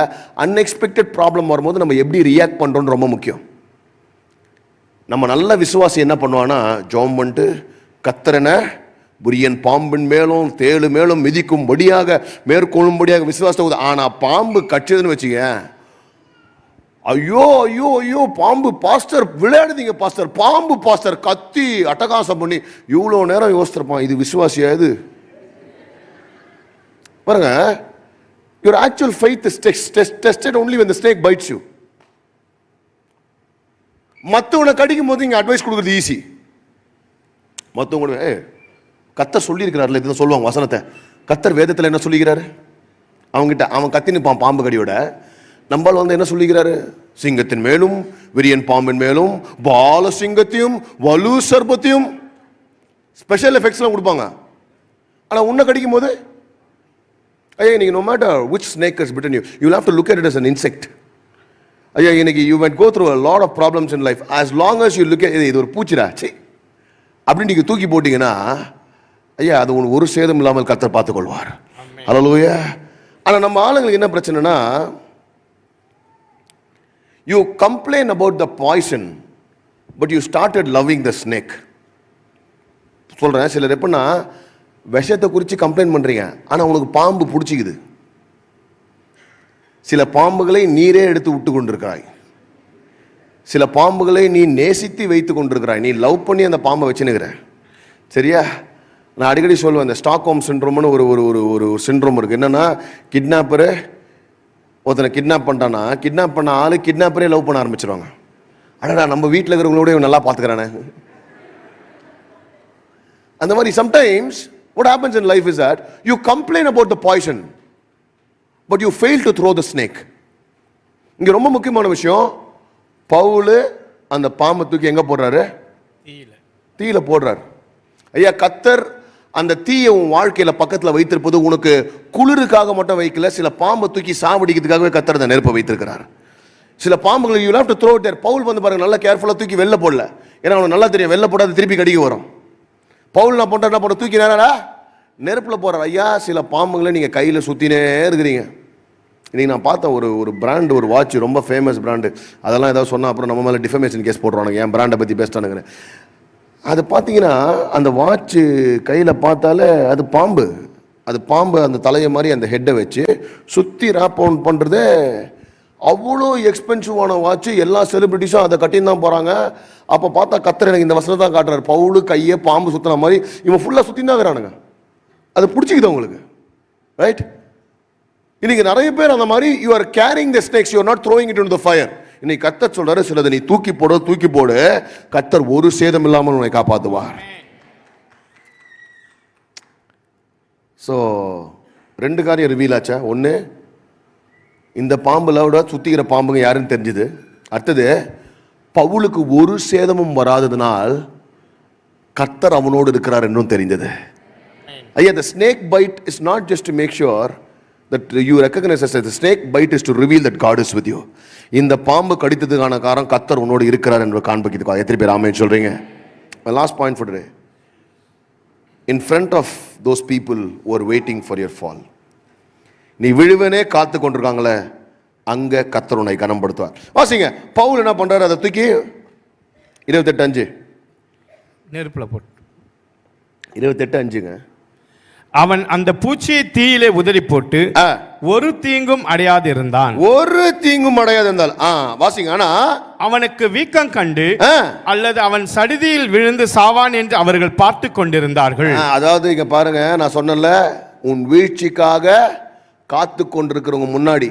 A: அன்எக்ஸ்பெக்டட் ப்ராப்ளம் வரும்போது நம்ம எப்படி ரியாக்ட் பண்றோம்னு ரொம்ப முக்கியம். நம்ம நல்ல விசுவாசி என்ன பண்ணுவான்னா, ஜோம் பண்ணிட்டு கத்தரன புரியன் பாம்பின் மேலும் தேளு மேலும் மிதிக்கும்படியாக மேற்கொள்ளும்படியாக விசுவாசத்தை. ஆனா பாம்பு கட்சிதுன்னு வச்சுக்க, ஐயோ ஐயோ ஐயோ பாம்பு பாஸ்டர் விளையாடுதீங்க பாஸ்டர், பாம்பு பாஸ்டர் கத்தி அட்டகாசம் பண்ணி இவ்வளோ நேரம் யோசிச்சிருப்பான், இது விசுவாசியா? இது பாருங்க, your actual faith is tested only when the snake bites you. மற்றவனை கடிக்கும் போது இங்க அட்வைஸ் கொடுக்குறது ஈஸி. மற்றவங்க கத்தர் சொல்லி இருக்கிறார்ல, இதுதான் சொல்லுவாங்க வசனத்தை. கத்தர் வேதத்தில் என்ன சொல்லிக்கிறாரு? அவங்ககிட்ட அவன் கத்தி நிற்பான் பாம்பு கடியோட. நம்மளால் வந்து என்ன சொல்லிக்கிறாரு? சிங்கத்தின் மேலும் விரியன் பாம்பின் மேலும் பால சிங்கத்தையும் வலு சர்பத்தையும் ஸ்பெஷல் எஃபெக்ட்ஸ்லாம் கொடுப்பாங்க. ஆனால் உன்னை கடிக்கும் போது ஐயா, இன்னைக்கு no matter which snake has bitten you, you'll have to look at it as an insect. ஐயா, இன்னைக்கு you might go through a lot of problems in life. As long as you look at இது ஒரு பூச்சிடா சரி அப்படின்னு நீங்க தூக்கி போட்டீங்கன்னா, ஐயா அது ஒரு சேதம் இல்லாமல் கர்த்தர் பார்த்துக் கொள்வார். ஹல்லேலூயா. ஆனா நம்ம ஆளுங்களுக்கு என்ன பிரச்சனைனா, you complain about the poison but you started loving the snake. சொல்றேன், சிலர் எப்படின்னா விஷத்தை குறித்து கம்ப்ளைண்ட் பண்றீங்க, ஆனா உங்களுக்கு பாம்பு பிடிச்சிக்குது. சில பாம்புகளை நீரே எடுத்து விட்டு கொண்டிருக்கிறாய். சில பாம்புகளை நீ நேசித்து வைத்து கொண்டிருக்கிறாய். நீ லவ் பண்ணி அந்த பாம்பை வச்சுனுக்கிற. சரியா? நான் அடிக்கடி சொல்லுவேன், இந்த ஸ்டாக்ஹோம் சிண்ட்ரோம்னு ஒரு ஒரு ஒரு ஒரு சிண்ட்ரோம் இருக்கு. என்னன்னா, கிட்னாப்பரு ஒருத்தனை கிட்னாப் பண்ணிட்டானா, கிட்னாப் பண்ண ஆளு கிட்னாப்பரே லவ் பண்ண ஆரம்பிச்சிருவாங்க. அடடா, நம்ம வீட்டில் இருக்கிறவங்களோட இவன் நல்லா பார்த்துக்கிறானே. அந்த மாதிரி sometimes what happens in life is that you complain about the poison but you fail to throw the snake. இங்க ரொம்ப முக்கியமான விஷயம், பவுல் அந்த பாம்பை தூக்கி எங்க போடுறாரு? தீயில போடுறாரு. ஐயா, கர்த்தர் அந்த தீயை உன் வாழ்க்கையில பக்கத்துல வைத்திருப்பது உனக்கு குளிருக்காக மட்டும் வைக்கல, சில பாம்பை தூக்கி சாவடிக்கிறதுக்காகவே கர்த்தர் அந்த நெருப்பை வைத்திருக்கிறார். சில பாம்புகளை you have to throw it there. Pavul வந்து பாருங்க, நல்லா கேர்ஃபுல்லா தூக்கி வெளில போடல. ஏன்னா அவனுக்கு நல்லா தெரியும், வெளில போடாது திருப்பி கடிக்க வரும். பவுல் என்ன பண்ற, என்ன பண்ண, தூக்கி நேரா நெருப்புல போறார். ஐயா, சில பாம்புகளை நீங்க கையில சுத்தினே இருக்கிறீங்க. இன்னைக்கு நான் பார்த்த ஒரு பிராண்ட், ஒரு வாட்ச், ரொம்ப ஃபேமஸ் பிராண்டு. அதெல்லாம் ஏதாவது சொன்னா அப்புறம் நம்ம மேல டிஃபமேஷன் கேஸ் போடுறானுங்க, என் பிராண்டை பத்தி பெஸ்ட்டானுங்க. அது பார்த்தீங்கன்னா அந்த வாட்ச் கையில் பார்த்தாலே அது பாம்பு. அது பாம்பு அந்த தலையை மாதிரி அந்த ஹெட்டை வச்சு சுற்றி ரேப் அவுண்ட் பண்ணுறதே அவ்வளோ எக்ஸ்பென்சிவான வாட்ச். எல்லா செலிபிரிட்டிஸும் அதை கட்டின்னு தான் போகிறாங்க. அப்போ பார்த்தா கர்த்தர் எனக்கு இந்த வசனத்தை தான் காட்டுறாரு, பவுலு கையை பாம்பு சுற்றின மாதிரி இவன் ஃபுல்லாக சுற்றின்னு தான் இருக்கிறானுங்க. அது பிடிச்சிக்குது உங்களுக்கு, ரைட்? இன்னைக்கு நிறைய பேர் அந்த மாதிரி you are carrying the snakes, you are not throwing it in the fire. இன்னைக்கு கர்த்தர் சொல்றாரு, சிலதை நீ தூக்கி போடு, கர்த்தர் ஒரு சேதம் இல்லாமல் உன்னை காப்பாற்றுவார். ஸோ 2 காரியம் ரிவீல் ஆச்சா. ஒன்று, இந்த பாம்புல சுத்திக்கிற பாம்புங்க யாருன்னு தெரிஞ்சுது. அடுத்தது, பவுலுக்கு ஒரு சேதமும் வராததுனால் கர்த்தர் அவனோடு இருக்கிறார் என்றும் தெரிந்தது. ஐயா, the snake bite is not just to make sure that you recognize as the snake bite is to reveal that God is with you. இந்த பாம்பு கடித்ததுக்கான காரணம் கர்த்தர் உன்னோடு இருக்கிறார் என்று காண்பிக்கிறதுக்கு. எத்தனை பேர் ஆமென் சொல்றீங்க? My last point for today. In front of those people who are waiting for your fall, நீ விழுவனே காத்து கொண்டிருக்காங்களே, அங்க கர்த்தர் உன்னை கனப்படுத்துவார். வாசிங்க, பவுல் என்ன பண்றாரு, அதை தூக்கி 28:5
B: நெருப்புல போட்டு
A: 28:5ங்க.
B: அவன் அந்த பூச்சியை தீயிலே உதறி போட்டு ஒரு தீங்கும் அடையாது இருந்தான்.
A: ஒரு தீங்கும் அடையாது இருந்தால் வாசிங்க. ஆனா
B: அவனுக்கு வீக்கம் கண்டு அல்லது அவன் சடிதியில் விழுந்து சாவான் என்று அவர்கள் பார்த்து கொண்டிருந்தார்கள்.
A: அதாவது இங்க பாருங்க, நான் சொன்னல, உன் வீழ்ச்சிக்காக காத்து கொண்டிருக்கிறவங்க முன்னாடி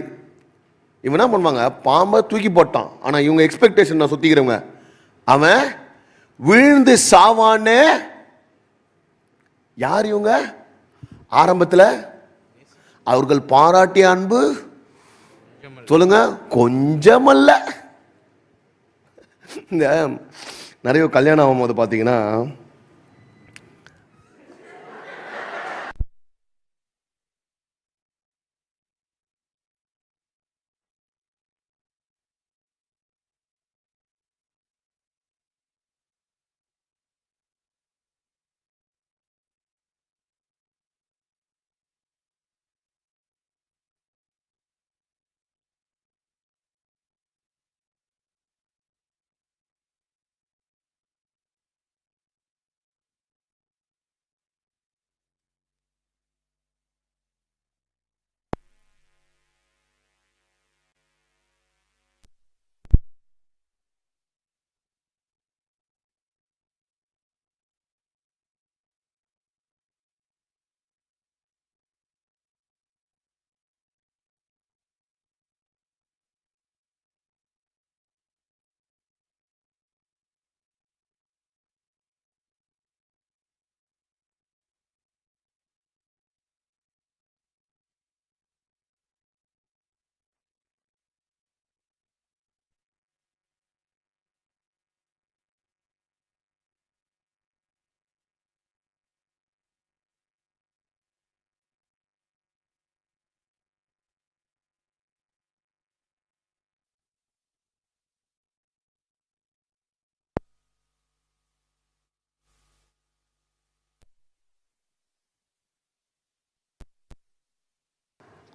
A: இவன் என்ன பண்ணுவாங்க, பாம்பை தூக்கி போட்டான். ஆனா இவங்க எக்ஸ்பெக்டேஷன் நான் சுத்திக்கிறவங்க, அவன் விழுந்து சாவானே. யார் இவங்க? ஆரம்பத்தில் அவர்கள் பாராட்டிய அன்பு சொல்லுங்க, கொஞ்சமல்ல. இந்த நிறைய கல்யாணம் ஆகும்போது பார்த்தீங்கன்னா,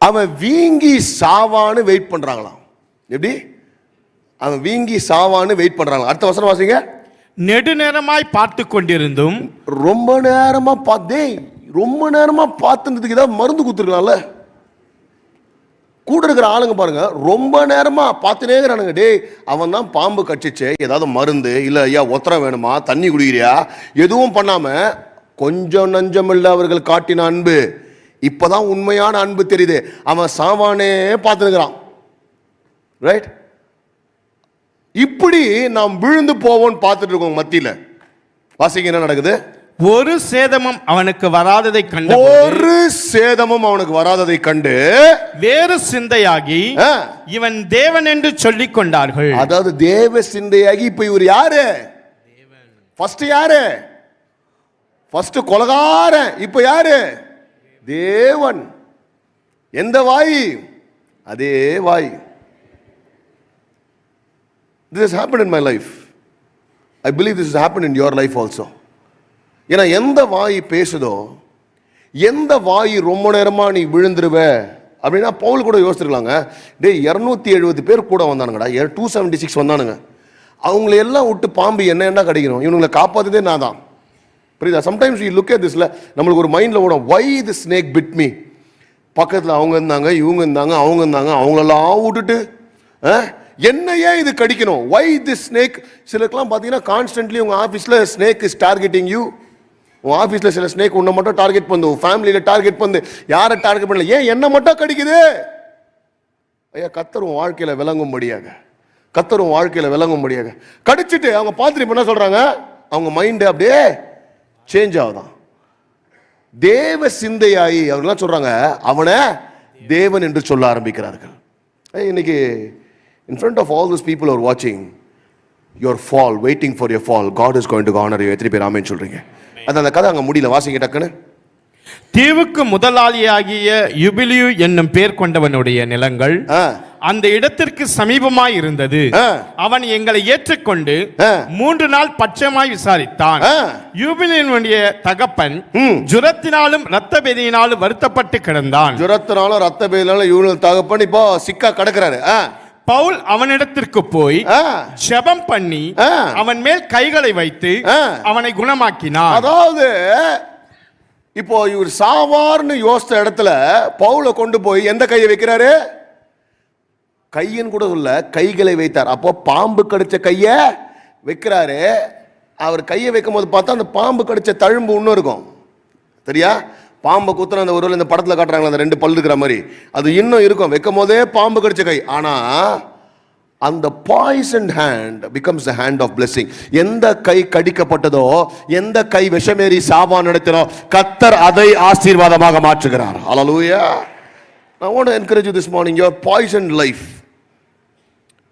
A: அவன் வீங்கி சாவான்னு வெயிட் பண்றாங்களாம். எப்படி? அவன் வீங்கி சாவான்னு வெயிட் பண்றாங்க. அடுத்த வசனம் வாசிங்க.
B: நெடுநேரமாய் பார்த்து கொண்டிருந்தும்,
A: ரொம்ப நேரமா பார்த்தே, ரொம்ப நேரமா பார்த்துன்றதுக்கு ஏதாவது மருந்து கொடுத்துருக்கலாம்ல. கூட இருக்கிற ஆளுங்க பாருங்க ரொம்ப நேரமா பார்த்துனே இருக்கிறானுங்க. டேய், அவன் தான் பாம்பு கடிச்சிச்சு, ஏதாவது மருந்து இல்லை ஐயா ஒத்தரம் வேணுமா, தண்ணி குடிக்கிறியா, எதுவும் பண்ணாம கொஞ்சம் நஞ்சம் இல்லை அவர்கள் காட்டின அன்பு. இப்பதான் உண்மையான அன்பு தெரியுது. அவன் சாவானே பார்த்துருக்கிறான். ரைட்? இப்படி நாம் விழுந்து போவோம் பார்த்துட்டு இருக்கோம். மத்தியில வாசிங்க என்ன நடக்குது.
B: ஒரு சேதமும் அவனுக்கு வராததை கண்டு,
A: ஒரு சேதமும் அவனுக்கு வராததை கண்டு
B: வேறு சிந்தையாகி இவன் தேவன் என்று சொல்லிக் கொண்டார்கள்.
A: அதாவது தேவ சிந்தையாகி இப்ப இவர் யாரு? ஃபர்ஸ்ட் யாரு? ஃபர்ஸ்ட் கொலகாரன். இப்ப யாரு? தேவன். எந்த வாய்? அதே வாய். This has happened in my life. I believe this has happened in your life also. ஏன்னா எந்த வாய் பேசுதோ, எந்த வாய் ரொம்ப நேரமா நீ விழுந்துருவ அப்படின்னா பவுல் கூட யோசிச்சிருக்கலாங்க. டேய் 270 பேர் கூட வந்தானுங்கடா, 276 வந்தானுங்க, அவங்களை எல்லாம் விட்டு பாம்பு என்ன கிடைக்கணும், இவனுங்களை காப்பாத்துதே நான் தான். புரியுதா? சம்டைம்ஸ் யூ லுக் அட் திஸ்ல, நம்மளுக்கு ஒரு மைண்ட்ல ஓடும், வை தி ஸ்னேக் பிட் மீ. பக்கத்தில் அவங்க இருந்தாங்க, இவங்க இருந்தாங்க, அவங்க இருந்தாங்க, அவங்களெல்லாம் விட்டுட்டு என்ன ஏன் இது கடிக்கணும்? வை தி ஸ்னேக்? சிலருக்குலாம் பார்த்தீங்கன்னா கான்ஸ்டன்ட்லி உங்கள் ஆஃபீஸில் ஸ்னேக் இஸ் டார்கெட்டிங் யூ. உன் ஆஃபீஸில் சில ஸ்னேக் உன்னை மட்டும் டார்கெட் பண்ணுது, உன் ஃபேமிலியில் டார்கெட் பண்ணுது, யாரை டார்கெட் பண்ணல, ஏன் என்ன மட்டும் கடிக்குது? ஐயா, கர்த்தர் உன் வாழ்க்கையில் விளங்கும்படியாக, கர்த்தர் உன் வாழ்க்கையில் விளங்கும்படியாக கடிச்சிட்டு அவங்க பார்த்துட்டு என்ன சொல்கிறாங்க, அவங்க மைண்டு அப்படியே சேஞ்ச் ஆகுதான். தேவ சிந்தையாயி அவங்களாம் சொல்கிறாங்க, அவனை தேவன் என்று சொல்ல ஆரம்பிக்கிறார்கள். இன்னைக்கு in front of all those people who are watching your fall, waiting for your fall, God is going to honor you. எத்தனை பேர் ஆமென் சொல்றீங்க? அந்த கதை அங்க முடியல, வாசிங்க டக்குன்னு.
B: தீவுக்கு முதலாளியாகிய யுபிலியு என்னும் பேர் கொண்டவனுடைய நிலங்கள் அந்த இடத்திற்கு சமீபமாய் இருந்தது. அவன் எங்களை ஏற்றுக்கொண்டு 3 நாள் பட்சமாய் விசாரித்தான். யூபிலியனுடைய தகப்பன் ஜுரத்தினாலும் இரத்த பேதியினாலும் வருத்தப்பட்டு கிடந்தான்.
A: ஜுரத்தினாலும் இரத்த பேதியினாலும் யூபிலியன் தகப்பன் இப்போ சிக்கா கிடக்கிறாரு.
B: பவுல் அவனிடத்திற்கு போய் ஜெபம் பண்ணி அவன் மேல் கைகளை வைத்து அவனை குணமாக்கினான்.
A: அதாவது இப்போ இவர் சாவார்னு யோசித்த இடத்துல பவுலை கொண்டு போய் எந்த கையை வைக்கிறாரு? கையின் கூட இல்ல, கைகளை வைத்தார். அப்போ பாம்பு கடிச்ச கைய வைக்கிறாரு. அவர் கையை வைக்கும் போது பார்த்தா அந்த பாம்பு கடிச்ச தழும்பு இன்னும் இருக்கும். சரியா? பாம்பை குத்துற அந்த ஒரு இந்த படத்தில் காட்டுறாங்களா, அந்த 2 பல் இருக்கிற மாதிரி, அது இன்னும் இருக்கும். வைக்கும் போதே பாம்பு கடிச்ச கை. ஆனா அந்த poisoned hand becomes the hand of blessing. எந்த கை கடிக்கப்பட்டதோ, எந்த கை விஷமேறி சாபா நடத்தினோ, கர்த்தர் அதை ஆசீர்வாதமாக மாற்றுகிறார். ஹல்லேலூயா. I want to encourage you this morning, your poisoned life.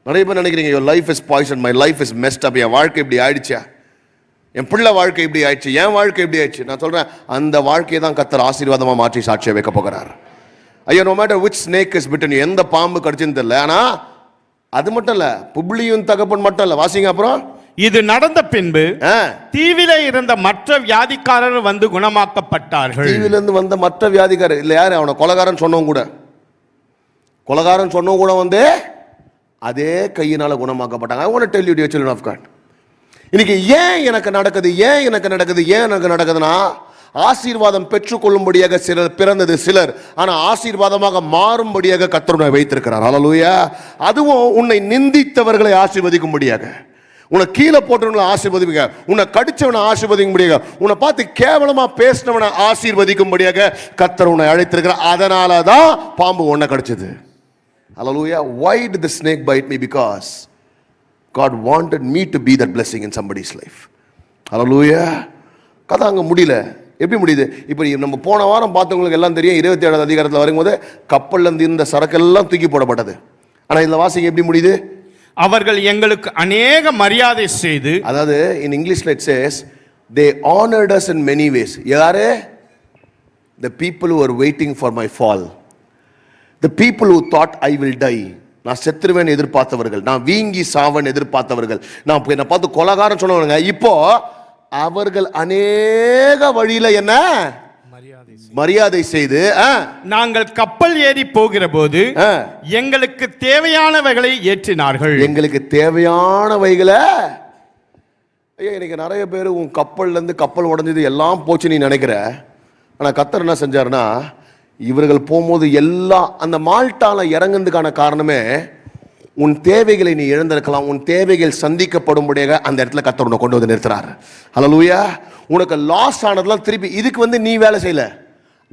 A: நிறைய பேர் நினைக்கிறீங்க your life is poisoned, my life is messed up, என் வாழ்க்கை இப்படி ஆயிடுச்சா, என் பிள்ளை வாழ்க்கை இப்படி ஆயிடுச்சு, என் வாழ்க்கை இப்படி ஆயிடுச்சு. நான் சொல்றேன், அந்த வாழ்க்கையை தான் கர்த்தர் ஆசீர்வாதமா மாற்றி சாட்சியை வைக்க போகிறார். ஐயோ, no matter which snake is bitten you, எந்த பாம்பு கடிச்சுன்னு தெரியல, ஆனா அது மட்டும் இல்ல, புப்ளியும் தகப்பன் மட்டும் இல்ல. வாசிங்க அப்புறம்.
B: இது நடந்த பின்பு தீவிலே இருந்த மற்ற வியாதிக்காரர் வந்து குணமாக்கப்பட்டார்கள்.
A: தீவில இருந்து வந்த மற்ற வியாதிக்காரர் இல்ல, யாரு? அவனை கொலகாரன் சொன்னவங்க கூட, கொலகாரன் சொன்னவங்க கூட வந்து அதே கையினால குணமாக்கப்பட்டாங்க. I want to tell you, dear children of God, இன்னைக்கு ஏன் எனக்கு நடக்குது, ஏன் எனக்கு நடக்குது, ஏன் எனக்கு நடக்குதுன்னா, ஆசீர்வாதம் பெற்றுக்கொள்ளும்படியாக சிலர் பிறந்தது சிலர், ஆனா ஆசீர்வாதமாக மாறும்படியாக கர்த்தர் வைத்திருக்கிறார். ஹல்லேலூயா. அதுவும் உன்னை நிந்தித்தவர்களை ஆசீர்வதிக்கும்படியாக, உன்னை கீழே போட்டவங்களை ஆசீர்வதிக்க, உன்னை கடிச்சவனை ஆசீர்வதிக்கும்படியாக, உன்னை பார்த்து கேவலமா பேசினவனை ஆசீர்வதிக்கும்படியாக கர்த்தர் உன்னை அழைத்திருக்கிறார். அதனால தான் பாம்பு உன்னை கடிச்சது. Hallelujah. Why did the snake bite me? Because God wanted me to be that blessing in somebody's life. Hallelujah. கதை அங்கே முடியல. எப்படி முடியுது? இப்போ நம்ம போன வாரம் பார்த்தவங்களுக்கு எல்லாம் தெரியும், 27வது அதிகாரத்தில் வரும்போது கப்பல்ல இருந்து இந்த சரக்கெல்லாம் தூக்கி போடப்பட்டது. ஆனால் இதில் வாசிங்க எப்படி முடியுது?
B: அவர்கள் எங்களுக்கு அநேக மரியாதை செய்து,
A: அதாவது in English it says they honored us in many ways. யாரு? The people who were waiting for my fall. The people who thought I will die. நான் செத்துருவேன் எதிர்பார்த்தவர்கள், நான் வீங்கி சாவன் எதிர்பார்த்தவர்கள், நான் என்னை பார்த்து கொலகாரன் சொன்னவங்க, இப்போ அவர்கள் அநேக வழியில என்ன மரியாதை செய்து,
B: நாங்கள் கப்பல் ஏறி போகிற போது எங்களுக்கு தேவையானவைகளை ஏற்றினார்கள்.
A: எங்களுக்கு தேவையானவைகளை. ஐயா, இன்னைக்கு நிறைய பேர் உன் கப்பல்ல இருந்து கப்பல் உடைஞ்சது எல்லாம் போச்சு நீ நினைக்கிற. ஆனா கர்த்தர் என்ன செஞ்சாருன்னா, இவர்கள் போகும்போது எல்லாம் அந்த மால்ட்டால இறங்குறதுக்கான காரணமே உன் தேவைகளை நீ இழந்திருக்கலாம், உன் தேவைகள் சந்திக்கப்படும்படியாக அந்த இடத்துல கர்த்தர் உன்னை கொண்டு வந்து நிறுத்துறாரு. ஹல்லேலூயா. உனக்கு லாஸ் ஆனதெல்லாம் திருப்பி இதுக்கு நீ வேலை செய்யல,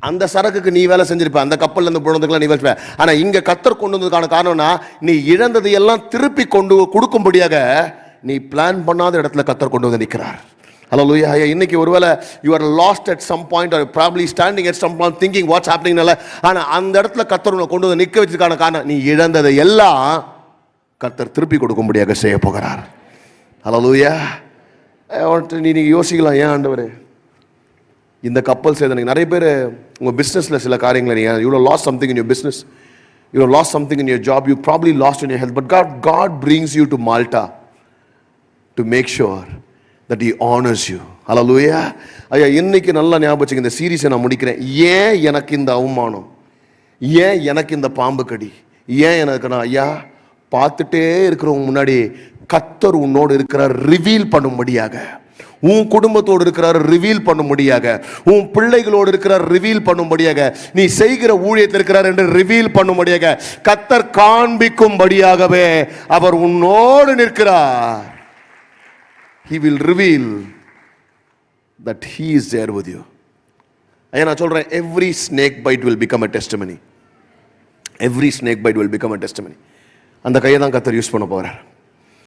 A: அந்த சரக்குக்கு நீ வேலை செஞ்சிருப்ப, அந்த கப்பல்ல இருந்து போனதுக்கெல்லாம் நீ வேலை. ஆனா இங்க கர்த்தர் கொண்டு வந்ததுக்கான காரணம்னா நீ இழந்தது எல்லாம் திருப்பி கொண்டு கொடுக்கும்படியாக நீ பிளான் பண்ணாத இடத்துல கர்த்தர் கொண்டு வந்து நிற்கிறார். ஹல்லேலூயா. இன்னைக்கு ஒருவேளை you are lost at some point or probably standing at some point thinking what's happening நல்ல, ஆனா அந்த இடத்துல கர்த்தர் உன்னை கொண்டு வந்து நிற்க வச்சதுக்கான காரணம் நீ இழந்ததை எல்லாம் கர்த்தர் திருப்பி கொடுக்கும்படியாக செய்ய போகிறார். ஹல்லேலூயா. நீ யோசிக்கலாம், ஏன் ஆண்டவரே இந்த கப்பல் சேதனை? நிறைய பேர் உங்கள் பிஸ்னஸில் சில காரியங்களை நீங்கள் you last something in your business, you last something in your job, you probably last in your health, but God brings you to Malta to make sure that he honors you. ஹல்லேலூயா. ஐயா இன்னைக்கு நல்லா ஞாபகம் வச்சுங்க, இந்த சீரீஸை நான் முடிக்கிறேன். ஏன் எனக்கு இந்த அவமானம், ஏன் எனக்கு இந்த பாம்பு கடி, ஏன் எனக்கு நான் ஐயா பார்த்துட்டே இருக்கிறவங்க முன்னாடி கர்த்தர் உன்னோடு இருக்கிறார் ரிவீல் பண்ணும்படியாக, உன் குடும்பத்தோடு இருக்கிறார் ரிவீல் பண்ணும்படியாக, உன் பிள்ளைகளோடு இருக்கிறார் ரிவீல் பண்ணும்படியாக, நீ செய்கிற ஊழியத்தில் இருக்கிறார் என்று ரிவீல் பண்ணும்படியாக, கர்த்தர் காண்பிக்கும்படியாகவே அவர் உன்னோடு நிற்கிறார். He will reveal that he is there with you. ஐயா நான் சொல்றேன், every snake bite will become a testimony. Every snake bite will become a testimony. அந்த கையை தான் கர்த்தர் யூஸ் பண்ண போறார்.